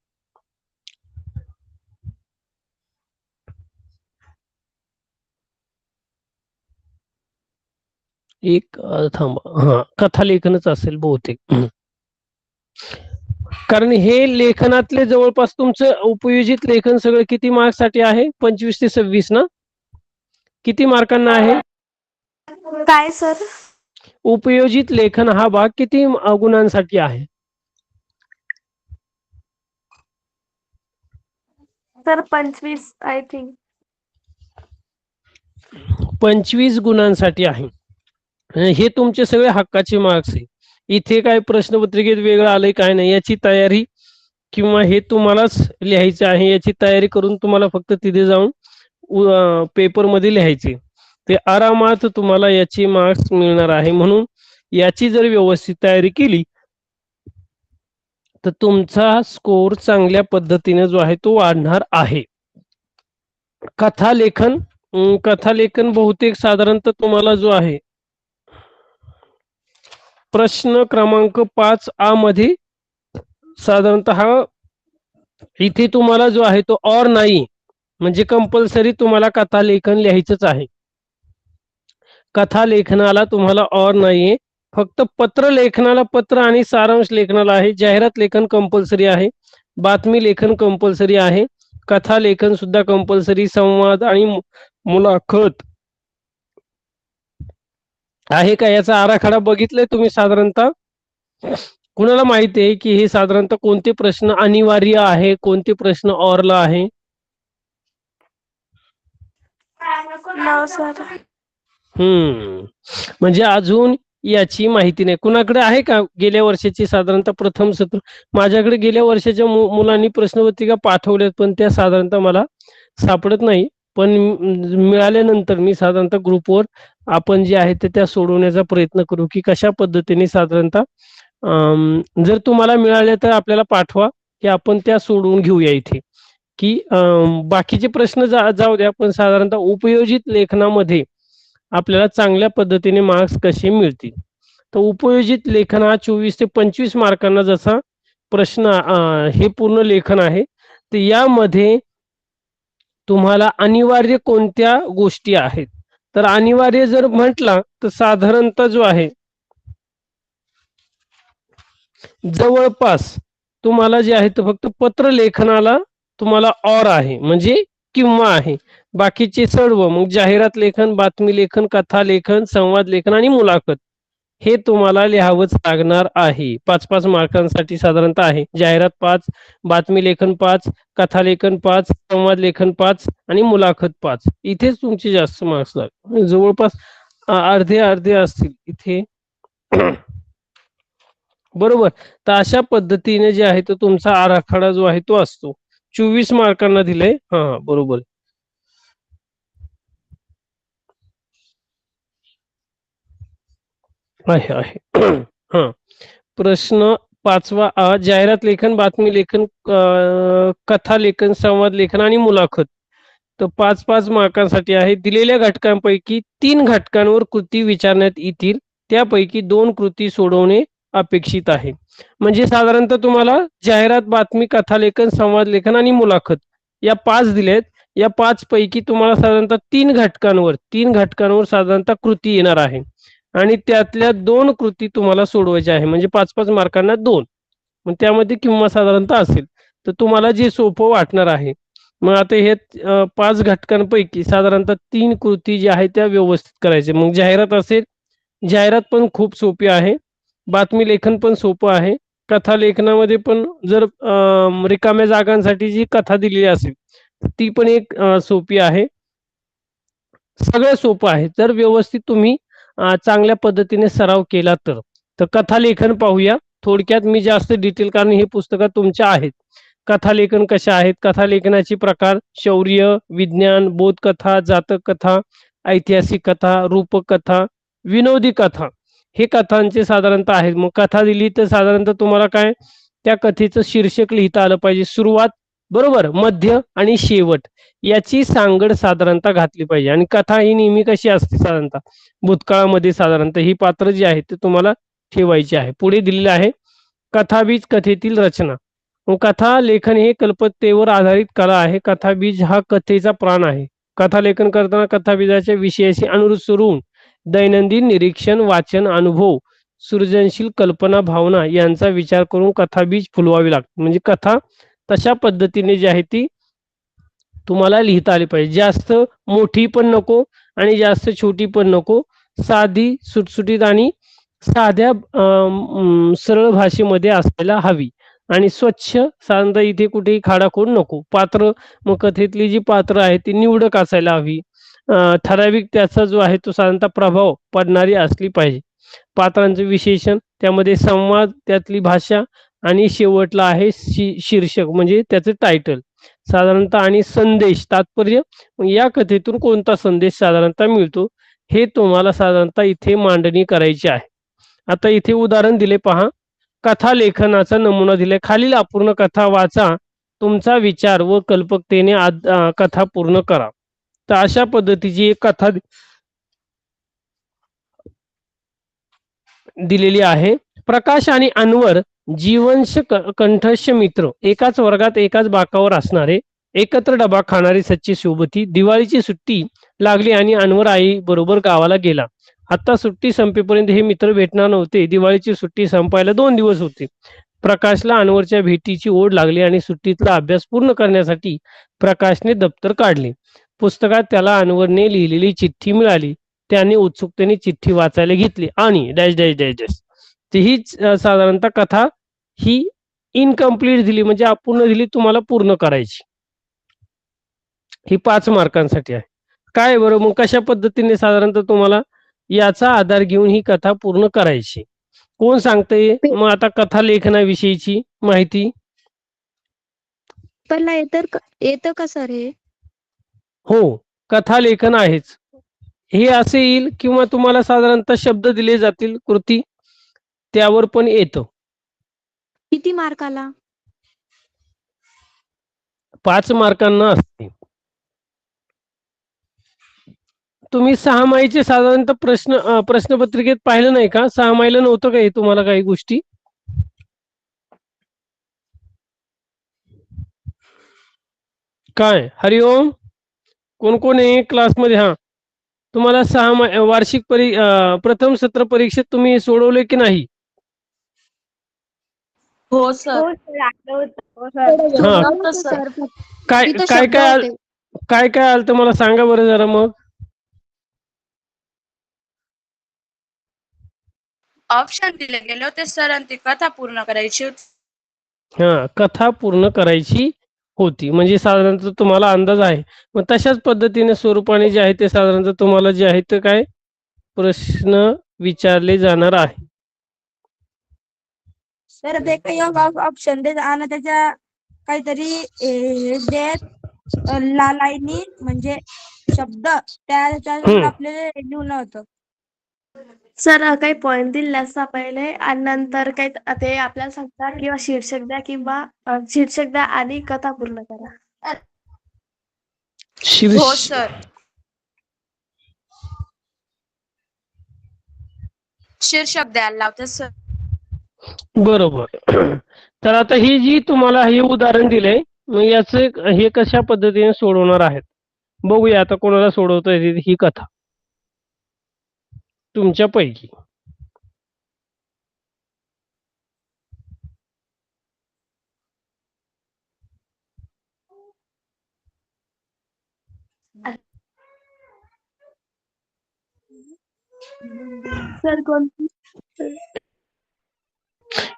एक थांबा, हा कथा लेखनच असेल बहुतेक. कारण हे लेखनातले जवळपास तुमचं उपयोजित लेखन सगळं किती मार्क्स साठी आहे? 25 ते 26 ना? किती मार्कांना आहे? काय सर? उपयोजित लेखन हा भाग किती गुणांसाठी आहे? Sir 25 I think. 25 गुणांसाठी आहे. हे तुमचे सगळे हक्काचे मार्क्स आहे. इथे काय प्रश्नपत्रिकेत वेगळं आलंय काय नाही याची तयारी किंवा हे तुम्हालाच लिहायचं आहे याची तयारी करून तुम्हाला फक्त तिथे जाऊन पेपरमध्ये लिहायचे. ते आरामात तुम्हाला याची मार्क्स मिळणार आहे. म्हणून याची जर व्यवस्थित तयारी केली तर तुमचा स्कोर चांगल्या पद्धतीने जो आहे तो वाढणार आहे. कथा लेखन बहुतेक साधारणतः तुम्हाला जो आहे प्रश्न क्रमांक 5A मध्ये साधारणतः इथे तुम्हाला जो आहे तो और नाही म्हणजे कंपल्सरी तुम्हाला कथा लेखन लिहायचंच आहे. कथा लेखनाला तुम्हाला और नाहीये, फक्त पत्र लेखनाला पत्र आणि सारांश लेखनाला आहे. जाहिरात लेखन कंपल्सरी आहे, बातमी लेखन कंपल्सरी आहे, कथा लेखन सुद्धा कंपल्सरी, संवाद आणि मुलाखत आहे का याचा आराखडा बघितलाय तुम्ही साधारणतः? कुणाला माहिती आहे की हे साधारणतः कोणते प्रश्न अनिवार्य आहे, कोणते प्रश्न ऑरला आहे? नाव सर. म्हणजे अजून याची माहिती नाही. कुणाकडे आहे का गेल्या वर्षाची साधारणतः प्रथम सत्र? माझ्याकडे गेल्या वर्षाच्या मुलांनी प्रश्नपत्रिका पाठवल्यात पण त्या साधारणतः मला सापडत नाही. पण मिळाल्यानंतर मी साधारणतः ग्रुपवर आपण जे आहे ते त्या सोडवण्याचा प्रयत्न करू की कशा पद्धतीने साधारणतः जर तुम्हाला मिळाले तर आपल्याला पाठवा की आपण त्या सोडवून घेऊया इथे. की बाकीचे प्रश्न जाऊ द्या पण साधारणतः उपयोजित लेखनामध्ये आपल्याला चांगल्या पद्धतीने मार्क्स कसे मिळतील. तर उपयोजित लेखन हा 24 ते 25 मार्कांना जसा प्रश्न हे पूर्ण लेखन आहे. तर यामध्ये तुम्हाला अनिवार्य कोणत्या गोष्टी आहेत? तर अनिवार्य जर म्हटला तर साधारणतः जो आहे जवळपास तुम्हाला जे आहे ते फक्त पत्र लेखनाला तुम्हाला और आहे म्हणजे किंवा आहे. बाकीचे सर्व मग जाहिरात लेखन, बातमी लेखन, कथा लेखन, संवाद लेखन आणि मुलाखत हे तुम्हाला लिहावंच लागणार आहे. 5-5 मार्कांसाठी साधारणतः आहे. जाहिरात 5, बातमी लेखन 5, कथा लेखन 5, संवाद लेखन 5 आणि मुलाखत 5. इथेच तुमचे जास्त मार्क्स लागतील. जवळपास अर्धे अर्धे असतील इथे. बरोबर. तर अशा पद्धतीने जे आहे तो तुमचा आराखडा जो आहे तो असतो. 24 मार्कांना दिलंय. हा बरोबर आहे. हा प्रश्न 5वा जाहिरात लेखन, बातमी लेखन, कथा लेखन, संवाद लेखन आणि मुलाखत. तर 5-5 मार्कांसाठी आहे. दिलेल्या घटकांपैकी 3 घटकांवर कृती विचारण्यात येतील, त्यापैकी 2 कृती सोडवणे अपेक्षित आहे. म्हणजे साधारणतः तुम्हाला जाहिरात, बातमी, कथा लेखन, संवाद लेखन आणि मुलाखत या 5 दिलेत. या 5 पैकी तुम्हाला साधारणतः 3 घटकांवर साधारणतः कृती येणार आहे आणि त्यातल्या 2 कृती तुम्हाला सोडवायच्या आहे. म्हणजे 5-5 मार्कांना 2. मग त्यामध्ये किंवा साधारणतः असेल तर तुम्हाला जे सोपं वाटणार आहे. मग आता हे 5 घटकांपैकी साधारणतः 3 कृती ज्या आहेत त्या व्यवस्थित करायचे. मग जाहिरात असेल, जाहिरात पण खूप सोपी आहे, बातमी लेखन पण सोपं आहे, कथा लेखनामध्ये पण जर रिकाम्या जागांसाठी जी कथा दिलेली असेल ती पण एक सोपी आहे. सगळं सोपं आहे जर व्यवस्थित तुम्ही चांगल्या पद्धतीने सराव केला तर. तर कथा लेखन पाहूया थोडक्यात. मी जास्त डिटेल कारण हे पुस्तकात तुमच्या आहेत. कथा लेखन कशा आहेत? कथा लेखनाचे प्रकार: शौर्य, विज्ञान, बोधकथा, जातक कथा, ऐतिहासिक कथा, रूपक कथा, विनोदी कथा हे कथांचे साधारणतः आहेत. मग कथा दिली तर साधारणतः तुम्हाला काय त्या कथेचं शीर्षक लिहिता आलं पाहिजे. सुरुवात, बरोबर, मध्य आणि शेवट याची सांगड साधारणतः घातली पाहिजे. आणि कथा ही नेहमी कशी असते साधारणतः भूतकाळामध्ये साधारणतः ही पात्र जी आहेत ते तुम्हाला ठेवायची आहे. पुढे दिलेले आहे कथाबीज कथेतील रचना. कथा लेखन हे कल्पकतेवर आधारित कला आहे. कथाबीज हा कथेचा प्राण आहे. कथा लेखन करताना कथाबीजाच्या विषयाशी अनुरूप होऊन दैनंदिन निरीक्षण, वाचन, अनुभव, सृजनशील कल्पना, भावना यांचा विचार करून कथाबीज फुलवावी लागते. म्हणजे कथा तशा पद्धतीने जी आहे ती तुम्हाला लिहिता आली पाहिजे. जास्त मोठी पण नको आणि जास्त छोटी पण नको. साधी, सुटसुटीत आणि साध्या सरळ भाषेमध्ये असायला हवी आणि स्वच्छ. साधारणतः इथे कुठेही खाडाखोड नको. पात्र, मग कथेतली जी पात्र आहे ती निवडक असायला हवी. ठराविक त्याचा जो आहे तो साधारणतः प्रभाव पडणारी असली पाहिजे. पात्रांचं विशेषण, त्यामध्ये संवाद, त्यातली भाषा आणि शेवटला आहे शीर्षक म्हणजे त्याचं टायटल साधारणतः. आणि संदेश, तात्पर्य, या कथेतून कोणता संदेश साधारणतः मिळतो हे तुम्हाला साधारणतः इथे मांडणी करायची आहे. आता इथे उदाहरण दिले पहा. कथा लेखनाचा नमुना दिलाय. खालील अपूर्ण कथा वाचा, तुमचा विचार व कल्पकतेने कथा पूर्ण करा. तर अशा पद्धतीची एक कथा दिलेली आहे. प्रकाश आणि अनवर जीवंश कंठस्थ मित्र, एकाच वर्गात एकाच बाकावर असणारे, एकत्र डबा खाणारी सच्ची सोबती. दिवाळीची सुट्टी लागली आणि अनवर आई बरोबर गावाला गेला. आता सुट्टी संपेपर्यंत हे मित्र भेटणार नव्हते. दिवाळीची सुट्टी संपायला 2 दिवस होते. प्रकाशला अनवरच्या भेटीची ओढ लागली आणि सुट्टीतला अभ्यास पूर्ण करण्यासाठी प्रकाशने दप्तर काढले. पुस्तकात त्याला अनवरने लिहिलेली चिठ्ठी मिळाली. त्याने उत्सुकतेने चिठ्ठी वाचायला घेतली आणि डॅश डॅश डॅश डॅश. ती हीच साधारणतः कथा ही इनकम्प्लीट दिली म्हणजे अपूर्ण दिली, तुम्हाला पूर्ण करायची. ही 5 मार्कांसाठी आहे. काय बरं मग कशा पद्धतीने साधारणतः तुम्हाला याचा आधार घेऊन ही कथा पूर्ण करायची, कोण सांगतंय? मग आता कथा लेखनाविषयीची माहिती. पेपरला येतं का सर हे? हो, कथा लेखन आहेच. हे असे येईल किंवा तुम्हाला साधारणतः शब्द दिले जातील कृती, त्यावर पण येतं. किती मार्काला? 5 मार्कांना असते. तुम्ही 6 माहीचे साधारणतः प्रश्नपत्रिकेत पाहिलं नाही का? 6 माहीला नव्हतं का हे तुम्हाला काही गोष्टी? काय हरिओम, कोण कोण आहे क्लासमध्ये? हा, तुम्हाला 6 वार्षिक प्रथम सत्र परीक्षेत तुम्ही सोडवले की नाही? हो सर. हो सर, आठवतं. हा, नव्हतं सर. काय तिथं काय शब्द काय होते. काय काय आलं तर मला सांगा बरं जरा मग. ऑप्शन दिले गेले होते सर आणि ती कथा पूर्ण करायची होती. हा, कथा पूर्ण करायची होती म्हणजे साधारणतः तुम्हाला अंदाज आहे. मग तशाच पद्धतीने स्वरूपाने जे आहे ते साधारणतः तुम्हाला जे आहे ते काय प्रश्न विचारले जाणार आहे. सर ते काही ऑप्शन दे आणि त्याच्या काहीतरी लाईनी म्हणजे शब्द त्याच्यावर आपल्याला लिहिलं होतं. सर काही पॉइंट दिले असता पहिले आणि नंतर काही ते आपल्याला सांगतात किंवा शीर्षक द्या किंवा शीर्षक द्या आणि कथा पूर्ण करा. हो सर. शीर्षक द्यायला लावते सर. बरोबर. तर आता ही जी तुम्हाला हे उदाहरण दिलंय, मग याचं हे कशा पद्धतीने सोडवणार आहेत बघूया. आता कोणाला सोडवता येते ही कथा तुमच्यापैकी. सर कोणती?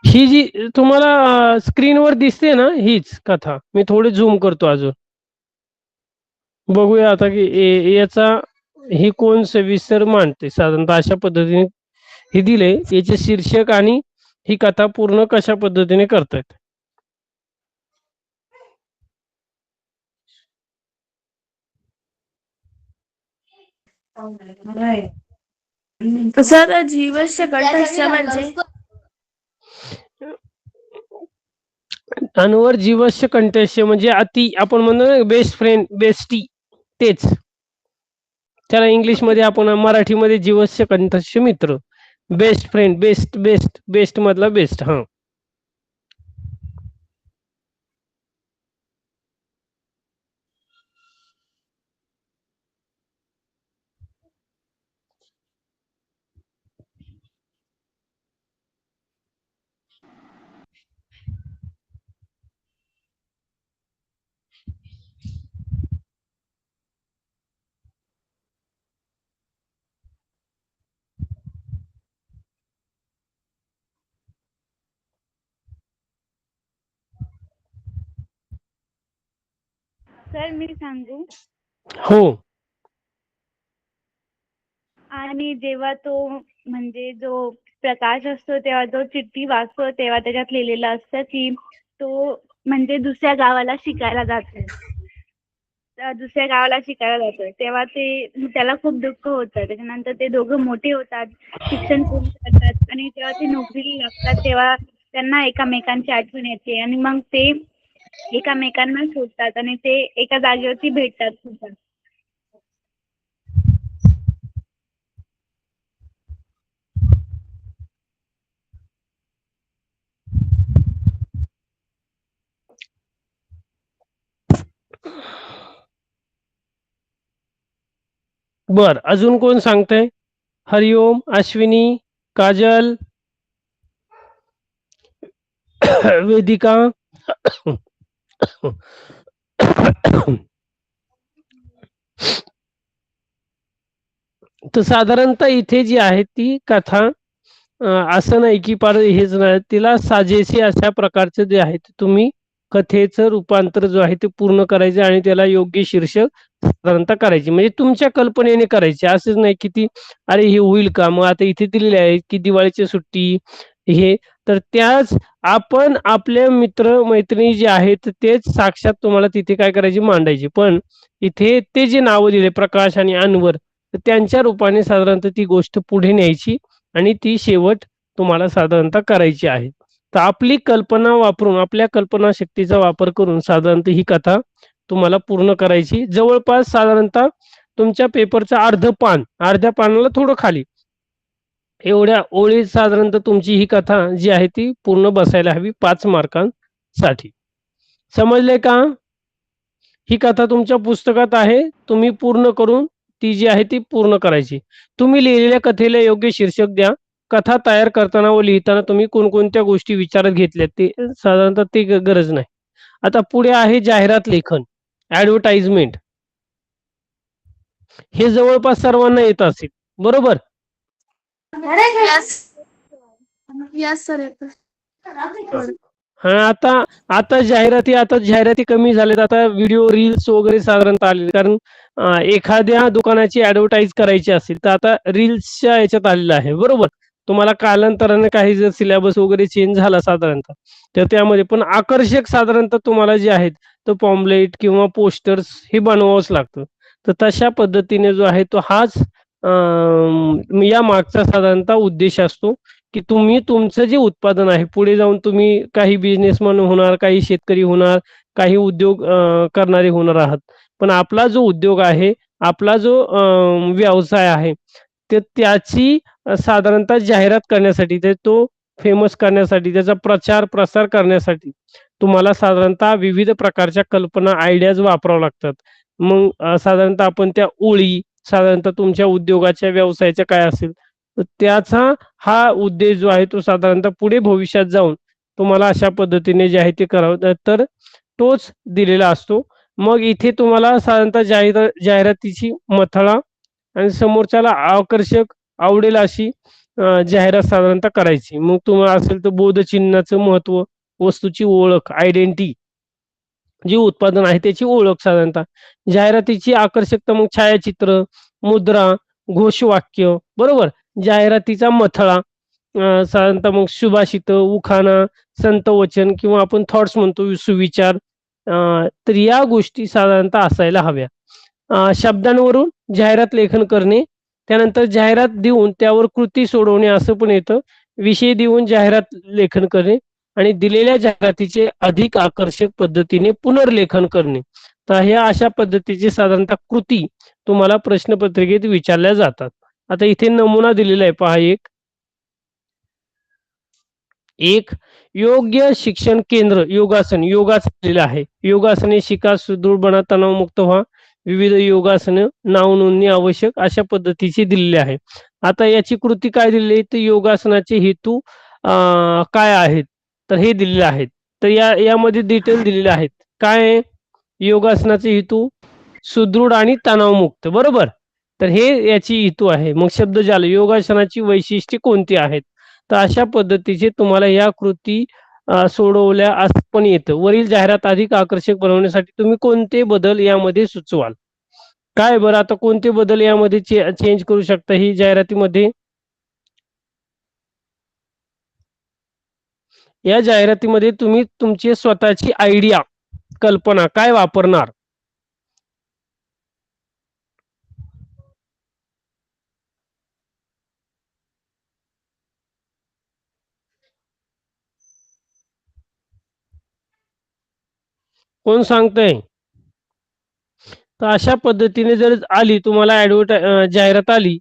ही जी तुम्हाला स्क्रीनवर दिसते ना हीच कथा. मी थोडी झूम करतो अजून. बघूया आता की याचा ही कोण सविस्तर मांडते. साधारणतः अशा पद्धतीने हे दिले, याचे शीर्षक आणि ही कथा पूर्ण कशा पद्धतीने करतायत. सर जीवस्य कंठस्य म्हणजे अनवर जीवस्य कंठस्य म्हणजे अति आपण म्हणतो ना बेस्ट फ्रेंड बेस्टी तेच. त्याला इंग्लिशमध्ये आपण मराठीमध्ये जीवस्य कंठस्य मित्र. Best friend best best best मधला बेस्ट. हा सर मी सांगू. हो आणि जेव्हा तो म्हणजे जो प्रकाश असतो तेव्हा तो चिठ्ठी वाचतो तेव्हा त्याच्यात लिहिलेलं असतं की तो म्हणजे दुसऱ्या गावाला शिकायला जातोय. दुसऱ्या गावाला शिकायला जातोय तेव्हा त्याला खूप दुःख होतं. त्याच्यानंतर ते दोघं मोठे होतात, शिक्षण पूर्ण करतात आणि जेव्हा ते नोकरीला लागतात तेव्हा त्यांना एकामेकांची आठवण येते आणि मग ते एकामेकांना शोधतात आणि ते एका जागेवरती भेटतात सुद्धा. बर अजून कोण सांगतंय? हरिओम, अश्विनी, काजल, वेदिका. तर साधारणतः इथे जी आहे ती कथा असं नाही की पार हेच नाही, तिला साजेशी अशा प्रकारचं जे आहे ते तुम्ही कथेचं रूपांतर जो आहे ते पूर्ण करायचे आणि त्याला योग्य शीर्षक साधारणतः करायची. म्हणजे तुमच्या कल्पनेने करायची. असंच नाही की ती अरे हे होईल का? मग आता इथे दिलेले आहे की दिवाळीची सुट्टी हे, तर त्याच आपण आपले मित्र मैत्रिणी जे आहेत तेच साक्षात तुम्हाला तिथे काय करायची मांडायची. पण इथे ते जे नावं दिले प्रकाश आणि अनवर, तर त्यांच्या रूपाने साधारणतः ती गोष्ट पुढे न्यायची आणि ती शेवट तुम्हाला साधारणतः करायची आहे. तर आपली कल्पना वापरून आपल्या कल्पनाशक्तीचा वापर करून साधारणतः ही कथा तुम्हाला पूर्ण करायची. जवळपास साधारणतः तुमच्या पेपरचं अर्ध पान, अर्ध्या पानाला थोडं खाली एवढ्या ओळीत साधारणतः तुमची ही कथा जी आहे ती पूर्ण बसायला हवी 5 मार्कांसाठी. समजले का? ही कथा तुमच्या पुस्तकात आहे, तुम्ही पूर्ण करून ती जी आहे ती पूर्ण करायची. तुम्ही लिहिलेल्या कथेला योग्य शीर्षक द्या. कथा तयार करताना व लिहिताना तुम्ही कोणकोणत्या गोष्टी विचारात घेतल्यात ते साधारणतः ते गरज नाही. आता पुढे आहे जाहिरात लेखन, ऍडव्हर्टाइजमेंट. हे जवळपास सर्वांना येत असेल, बरोबर? यस यस सर येतं. हा आता आता जाहिराती कमी झाल्यात. आता व्हिडिओ रील्स वगैरे साधारणतः आले, कारण एखाद्या दुकानाची ऍडव्हर्टाईज करायची असेल तर आता रील्सच्या याच्यात आलेलं आहे, बरोबर? तुम्हाला कालांतराने काही जर सिलेबस वगैरे चेंज झाला साधारणतः तर त्यामध्ये पण आकर्षक साधारणतः तुम्हाला जे आहेत तर पॉम्पलेट किंवा पोस्टर्स हे बनवावंच लागतं. तर तशा पद्धतीने जो आहे तो हाच या मागचा साधारणतः उद्देश असतो की तुम्ही तुमचं जे उत्पादन आहे पुढे जाऊन तुम्ही काही बिझनेसमॅन होणार, काही शेतकरी होणार, काही उद्योग करणारे होणार आहात. पण आपला जो उद्योग आहे, आपला जो व्यवसाय आहे, ते त्याची साधारणतः जाहिरात करण्यासाठी, ते तो फेमस करण्यासाठी, त्याचा प्रचार प्रसार करण्यासाठी तुम्हाला साधारणतः विविध प्रकारच्या कल्पना, आयडियाज वापराव्या लागतात. मग साधारणतः आपण त्या ओळी साधारणतः तुमच्या उद्योगाच्या व्यवसायाच्या काय असेल तर त्याचा हा उद्देश जो आहे तो साधारणतः पुढे भविष्यात जाऊन तुम्हाला अशा पद्धतीने जे आहे ते करावं तर तोच दिलेला असतो. मग इथे तुम्हाला साधारणतः जाहिरातीची मथळा आणि समोरच्याला आकर्षक आवडेल अशी जाहिरात साधारणतः करायची. मग तुम्हाला असेल तर बोधचिन्हाचं महत्व, वस्तूची ओळख, आयडेंटिटी, जे उत्पादन आहे त्याची ओळख साधारणतः, जाहिरातीची आकर्षकता, मग छायाचित्र, मुद्रा, घोषवाक्य, बरोबर? जाहिरातीचा मथळा साधारणतः मग सुभाषित, उखाणा, संत वचन किंवा आपण थॉट्स म्हणतो सुविचार. तर या गोष्टी साधारणतः असायला हव्या. शब्दांवरून जाहिरात लेखन करणे, त्यानंतर जाहिरात देऊन त्यावर कृती सोडवणे असं पण येतं. विषय देऊन जाहिरात लेखन करणे, आणि दिलेल्या जाहिरातीचे अधिक आकर्षक पद्धतीने पुनर्लेखन करणे. तर ह्या अशा पद्धतीची साधारणतः कृती तुम्हाला प्रश्नपत्रिकेत विचारल्या जातात. आता इथे नमुना दिलेला आहे पहा. एक योग्य शिक्षण केंद्र योगासन दिलेलं आहे. योगासने शिका, सुदृढ बना, तणावमुक्त व्हा, विविध योगासनं, नाव नोंदणी आवश्यक अशा पद्धतीची दिलेली आहे. आता याची कृती काय दिलेली आहे तर योगासनाचे हेतू काय आहेत तर हे दिलेले आहेत. तर यामध्ये डिटेल दिलेले आहेत. काय आहे? योगासनाचे हेतू सुदृढ आणि तणावमुक्त, बरोबर. तर हे याची हेतू आहे. मग शब्दजाल योगासनाची वैशिष्ट्ये कोणती आहेत. तर अशा पद्धतीचे तुम्हाला या कृती सोडवल्या असं पण येतं. वरील जाहिरात अधिक आकर्षक बनवण्यासाठी तुम्ही कोणते बदल यामध्ये सुचवाल. काय बरं आता कोणते बदल यामध्ये चेंज करू शकता ही जाहिरातीमध्ये. या जाहिरातीमध्ये तुम्ही तुमची स्वतःची आयडिया कल्पना काय वापरणार. कोण सांगतंय. तर अशा पद्धतीने जर आली तुम्हाला जाहिरात आली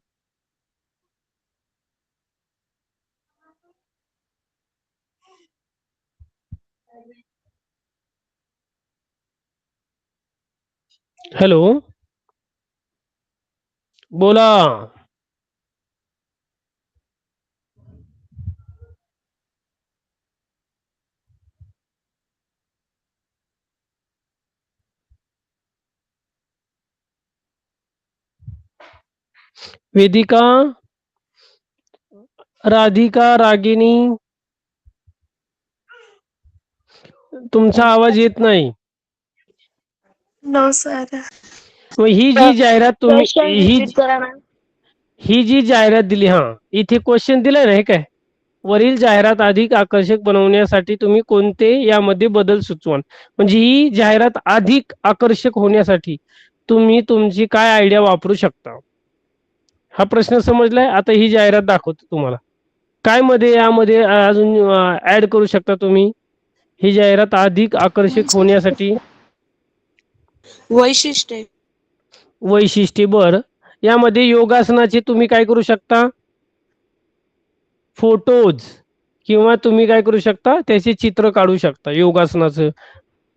हॅलो बोला. वेदिका, राधिका, रागिनी तुमचा आवाज येत नाही. No sir. मग ही जी जाहिरात तुम्ही ही जी जाहिरात दिली इथे क्वेश्चन दिलाय ना हे काय वरील जाहिरात अधिक आकर्षक बनवण्यासाठी तुम्ही कोणते यामध्ये बदल सुचवाल. म्हणजे ही जाहिरात अधिक आकर्षक होण्यासाठी तुम्ही तुमची काय आयडिया वापरू शकता. हा प्रश्न समजलाय. आता ही जाहिरात दाखवतो तुम्हाला. काय मध्ये यामध्ये अजून ऍड करू शकता तुम्ही ही जाहिरात अधिक आकर्षक होण्यासाठी. वैशिष्ट्ये बर यामध्ये योगासनाचे तुम्ही काय करू शकता फोटोज किंवा तुम्ही काय करू शकता त्याचे चित्र काढू शकता. योगासनाचं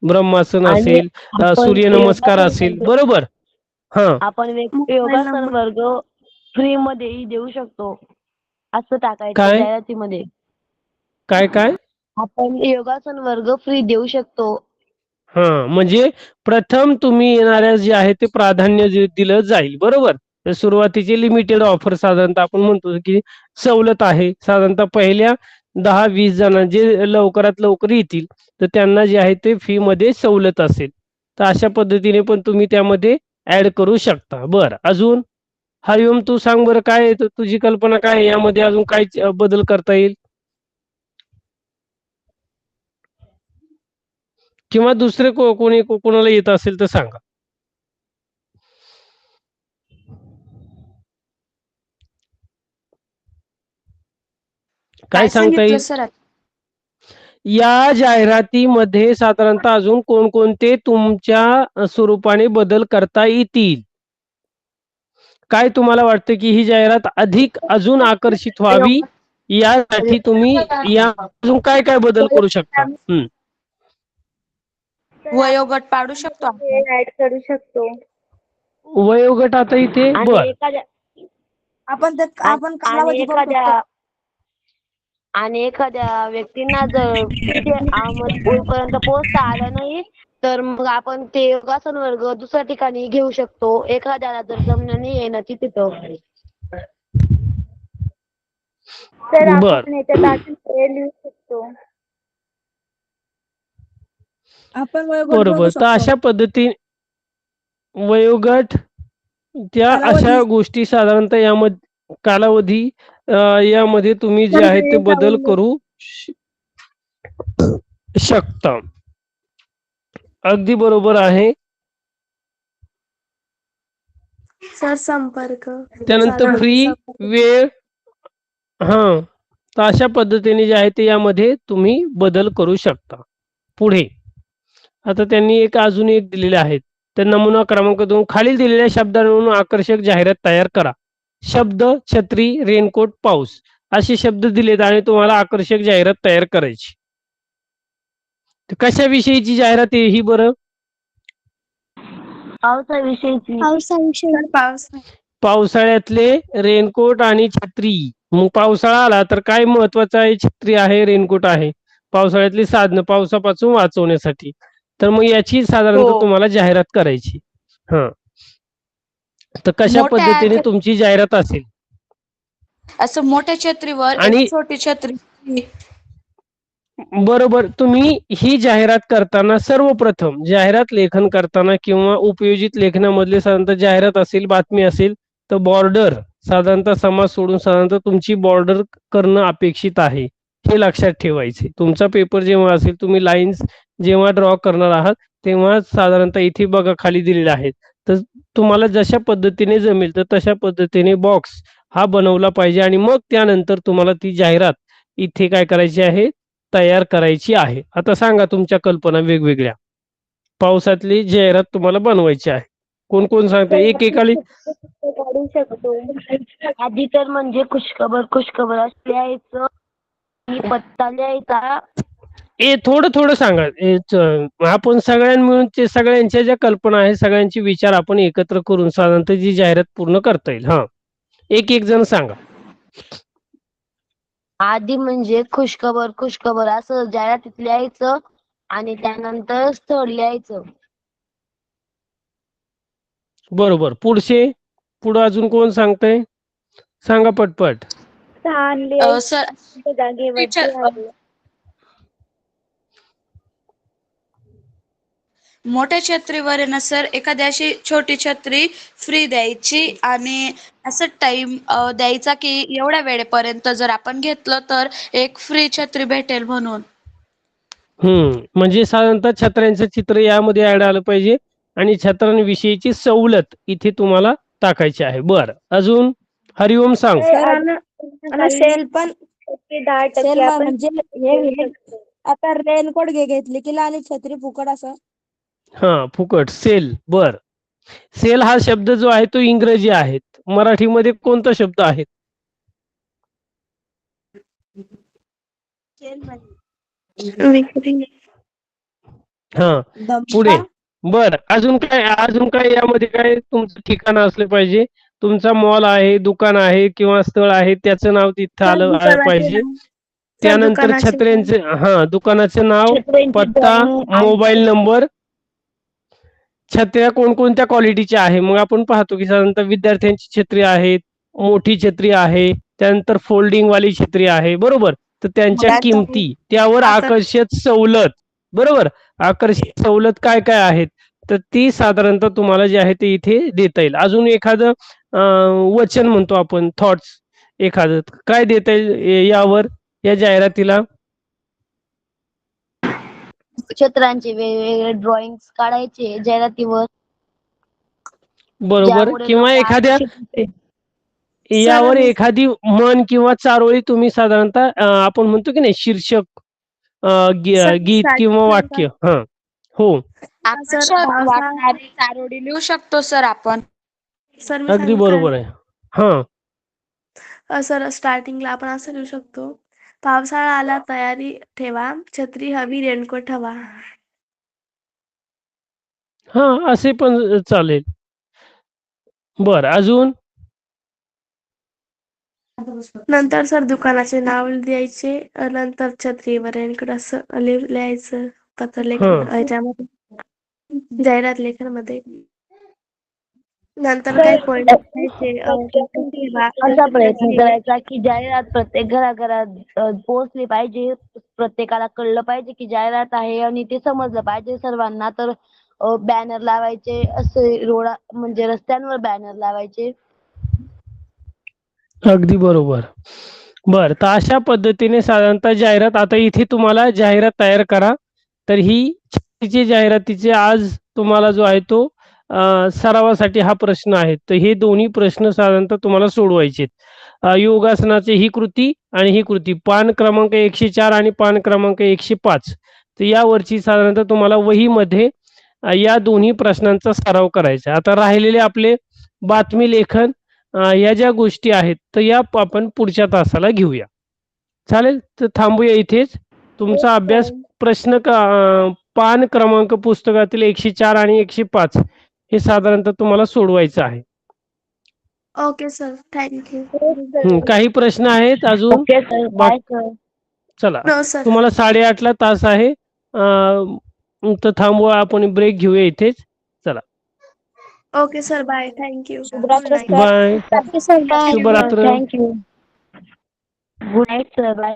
ब्रह्मासन असेल सूर्यनमस्कार असेल बरोबर. आपण मोबाईल योगासन नंबर वर्ग फ्री मध्येही देऊ शकतो असं टाकायचं काय जाहिरातीमध्ये. काय काय आपण योगासन वर्ग फ्री देऊ शकतो. म्हणजे प्रथम तुम्ही येणाऱ्या जे आहे ते प्राधान्य दिलं जाईल बरोबर. तर सुरुवातीची लिमिटेड ऑफर साधारणतः आपण म्हणतो की सवलत आहे. साधारणतः पहिल्या 10-20 जणांना जे लवकरात लवकर येतील तर त्यांना जे आहे ते फी मध्ये सवलत असेल. तर अशा पद्धतीने पण तुम्ही त्यामध्ये ऍड करू शकता. बरं अजून हरिओम तू सांग बरं काय तुझी कल्पना काय यामध्ये अजून काय बदल करता येईल किंवा दुसरे कोणी कोणाला येत असेल तर सांगा. काय सांगता सांगितलं येईल. सर. या जाहिरातीमध्ये साधारणतः अजून कोणकोणते तुमच्या स्वरूपाने बदल करता येतील. काय तुम्हाला वाटतं की ही जाहिरात अधिक अजून आकर्षित व्हावी यासाठी तुम्ही या अजून काय काय बदल करू शकता. वयोगट पाडू शकतो आपण. ऍड करू शकतो. वयोगट आता इथे बर आपण आणि कालावधी बघू शकतो. एखाद्या व्यक्तींना जर तिथे पर्यंत पोहोचता आलं नाही तर मग आपण ते योगासन वर्ग दुसऱ्या ठिकाणी घेऊ शकतो. एखाद्याला जर जमलं नाही येणं तिथे तर बर आपण याच्यात अजून लिहू शकतो. आपण वयोगट बघू बरोबर. तर शकतो. अशा पद्धती वयोगट त्या कालावधी अशा गोष्टी साधारणतः यामध्ये कालावधी यामध्ये तुम्ही जे आहे ते बदल करू शकता. अगदी बरोबर आहे. सर संपर्क त्यानंतर फ्री वेळ तर अशा पद्धतीने जे आहे ते यामध्ये तुम्ही बदल करू शकता. पुढे आता त्यांनी अजून एक दिलेले आहेत. तर नमुना क्रमांक 2 खालील दिलेल्या शब्दांवरून आकर्षक जाहिरात तयार करा. शब्द, छत्री, रेनकोट, पाऊस असे शब्द दिलेत आणि तुम्हाला आकर्षक जाहिरात तयार करायची. तर कशाविषयीची जाहिरात आहे ही बरं? पावसाविषयीची. सर पाऊस पावसाळ्यातले रेनकोट आणि छत्री. मग पावसाळा आला तर काय महत्वाचं आहे? छत्री आहे, रेनकोट आहे. पावसाळ्यातली साधनं पावसापासून वाचवण्यासाठी. तर मग याची साधारणतः तुम्हाला जाहिरात करायची. हा, तर कशा पद्धतीने तुमची जाहिरात असेल? असं मोठ्या छत्रीवर आणि एक छोटी छत्री. बरोबर, तुम्ही ही जाहिरात करताना सर्वप्रथम जाहिरात लेखन करताना किंवा उपयोजित लेखनामधले साधारणतः जाहिरात असेल, बातमी असेल तर बॉर्डर साधारणतः समाज सोडून साधारणतः तुमची बॉर्डर करणं अपेक्षित आहे, हे लक्षात ठेवायचे. तुमचा पेपर जेव्हा असेल, तुम्ही लाईन्स जेव्हा ड्रॉ करणार आहात तेव्हा साधारणतः इथे बघा खाली दिलेले आहेत. तर तुम्हाला जशा पद्धतीने जमेल तर तशा पद्धतीने बॉक्स हा बनवला पाहिजे आणि मग त्यानंतर तुम्हाला ती जाहिरात इथे काय करायची आहे? तयार करायची आहे. आता सांगा तुमच्या कल्पना वेगवेगळ्या. पावसातली जाहिरात तुम्हाला बनवायची आहे. कोण कोण सांगते? एकेकाली काढू शकतो. आधी तर म्हणजे खुशखबर असं लिहायचं आणि पत्ता लिहायचा. थोडं थोडं सांगा. आपण सगळ्यांनी मिळून ते सगळ्यांच्या ज्या कल्पना आहेत सगळ्यांचे विचार आपण एकत्र करून साधारणतः जी जाहिरात पूर्ण करता येईल. हा, एक एक जण सांगा. आधी म्हणजे खुशखबर असं जाहिरातीत लिहायचं आणि त्यानंतर स्थळ लिहायचं. बरोबर. पुढं अजून कोण सांगतंय? सांगा पटपट. सर मोठ्या छत्रीवर आहे ना सर, एखाद्या अशी छोटी छत्री फ्री द्यायची आणि असं टाइम द्यायचा की एवढ्या वेळेपर्यंत जर आपण घेतलं तर एक फ्री छत्री भेटेल म्हणून. म्हणजे साधारणतः छत्र्यांचं चित्र यामध्ये ऍड आलं पाहिजे आणि छत्रांविषयीची सवलत इथे तुम्हाला टाकायची आहे. बरं, अजून हरिओम सांग. सेल पण 10% म्हणजे आता रेनकोट घेतली की आणि छत्री फुकट असं. हा, फुकट सेल. बर, सेल हा शब्द जो आहे तो इंग्रजी आहे. मराठीमध्ये कोणता शब्द आहे? हा, पुढे. बर, अजून काय यामध्ये काय तुमचं ठिकाण असलं पाहिजे. तुमचा मॉल आहे, दुकान आहे किंवा स्थळ आहे त्याचं नाव तिथं आलं पाहिजे. त्यानंतर छत्र्यांचे दुकानाचं नाव, पत्ता, मोबाईल नंबर. छत्र्या कोणकोणत्या क्वालिटीच्या आहे? मग आपण पाहतो की साधारणतः विद्यार्थ्यांची छत्री आहेत, मोठी छत्री आहे, त्यानंतर फोल्डिंग वाली छत्री आहे. बरोबर, तर त्यांच्या किमती, त्यावर आकर्षक सवलत. बरोबर, आकर्षक सवलत काय काय आहेत तर ती साधारणतः तुम्हाला जे आहे ते इथे देता येईल. अजून एखादं वचन म्हणतो आपण, थॉट्स एखादं काय देता येईल यावर, या जाहिरातीला? क्षेत्रांचे वेगवेगळे ड्रॉइंग्स काढायचे जाहिरातीवर. बरोबर, किंवा एखाद्या यावर एखादी म्हण किंवा चारोळी तुम्ही साधारणतः आपण म्हणतो की नाही शीर्षक, गीत किंवा वाक्य. हो, चारोळी लिहू शकतो सर आपण. अगदी बरोबर आहे. सर स्टार्टिंगला आपण असं लिहू शकतो, पावसाळा आला तयारी ठेवा, छत्री हवी, रेनकोट हवा. असे पण चालेल. बर, अजून? नंतर सर दुकानाचे नाव द्यायचे, नंतर छत्रीवर रेनकोट असं लिहायचं पत्र याच्यामध्ये, जाहिरात लेखनामध्ये. नंतर काय पॉइंट असा प्रयत्न करायचा की जाहिरात प्रत्येक घराघरात पोहोचली पाहिजे. प्रत्येकाला कळलं पाहिजे की जाहिरात आहे आणि ते समजलं पाहिजे सर्वांना. तर बॅनर लावायचे, असे म्हणजे रस्त्यांवर बॅनर लावायचे. अगदी बरोबर. बर, तर अशा पद्धतीने साधारणतः जाहिरात. आता इथे तुम्हाला जाहिरात तयार करा. तर ही जाहिरातीचे आज तुम्हाला जो आहे तो सरावासाठी हा प्रश्न आहे. तर हे दोन्ही प्रश्न साधारणतः तुम्हाला सोडवायचे. योगासनाची ही कृती आणि ही कृती पान क्रमांक 104 आणि पान क्रमांक 105. तर यावरची साधारणतः तुम्हाला वहीमध्ये या दोन्ही प्रश्नांचा सराव करायचा आहे. आता राहिलेले आपले बातमी लेखन या ज्या गोष्टी आहेत तर या आपण पुढच्या तासाला घेऊया. चालेल, तर थांबूया इथेच. तुमचा अभ्यास प्रश्न पान क्रमांक पुस्तकातील 104 आणि 105 हे साधारणतः तुम्हाला सोडवायचं आहे. Okay sir, thank you. काही प्रश्न आहेत अजून? Okay sir, bye sir. चला, नो सर. तुम्हाला 8:30ला तास आहे. तर थांबवा, आपण ब्रेक घेऊया इथेच. चला, ओके सर, बाय, थँक्यू. शुभरात्र सर. Bye, thank you sir. बाय. शुभरात्र. Thank you. Good night sir, bye.